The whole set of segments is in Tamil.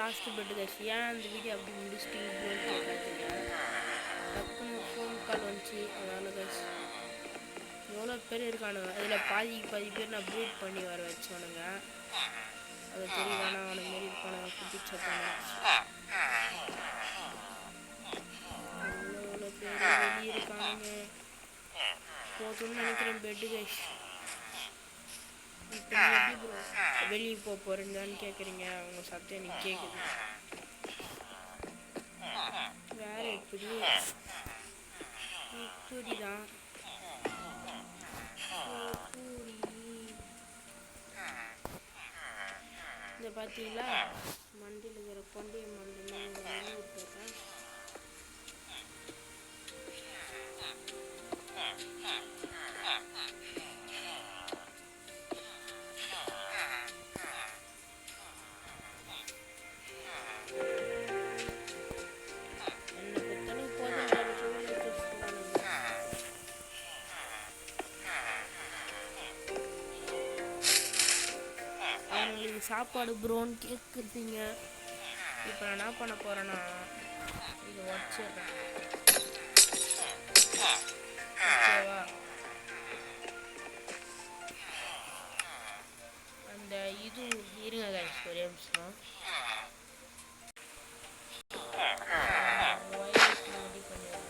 Last bed guys. ஏன் அந்த வீடியோ அப்படி முடிச்சிட்டிங்க ப்ரோன்னு கேட்காதீங்க. டக்குன்னு ஃபோன் கால் வந்துச்சு அதனால கைஸ். எவ்வளோ பேர் இருக்கானுங்க, அதில் பாதி பேர் நான் ப்ரூட் பண்ணி வர வச்சோனுங்க. அது தெரியுதானா அவனை மாரி இருக்கானுங்க குட்டிச்சப்பான. எவ்வளோ பேர் வெளியே இருக்கானுங்க. போதும்னு நினைக்கிறேன் பெட்டு கைஸ். இப்போ நீ எப்படி ப்ரோ வெளியே போகிறீங்கன்னு கேட்குறீங்க. அவங்க சத்தம் எனக்கு கேட்குது. வேற இப்படிதான் இந்த பார்த்தீங்களா மண்டியில் இருக்கிற கொண்டைய மண்டியில் வெளியே விட்டுறேன். சாப்பாடு ப்ரோன்னு கேட்குறீங்க. இப்போ நான் என்ன பண்ண போகிறேன்னா இதை உடச்சிடுறேன். ஓகேவா? அந்த இது இருங்க கைஸ் ஒரே நிமிஷம். ரெடி பண்ணிடுறேன்.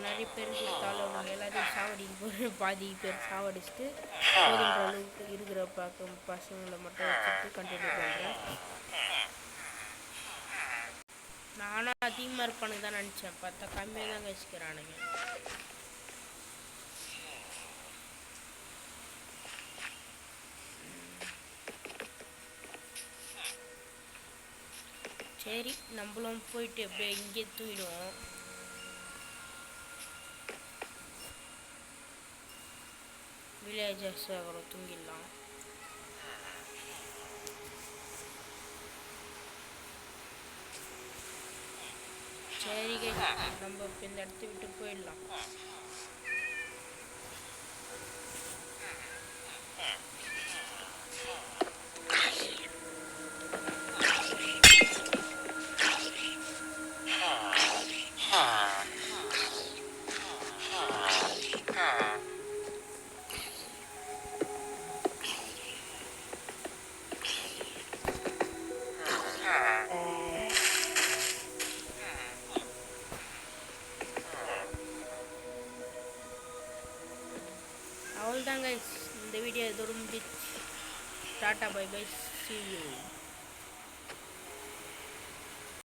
நிறைய பேர் கொடுத்தாலும் அவங்க எல்லாத்தையும் சாவடிக்கு பாதி பேர் சாவடிச்சுட்டு போதுன்ற அளவுக்கு இருக்கிற பசங்களை மட்டும் வச்சுட்டு கண்டினியூ பண்ணுறேன். நானும் அதிகமாக இருப்பானுங்க தான் நினச்சேன். பார்த்தா கம்மியாக தான் வச்சுக்கிறானுங்க. சரி நம்மளும் போயிட்டு அப்படியே இங்கே தூங்கிடுவோம். வில்லேஜஸ் அப்புறம் தூங்கிடலாம். சரி நம்ம இப்போ இந்த இடத்த விட்டு போயிடலாம். அவ்வளோதான் கைஸ், இந்த வீடியோ இதோட முடிச்சு. Tata bye bye, see you.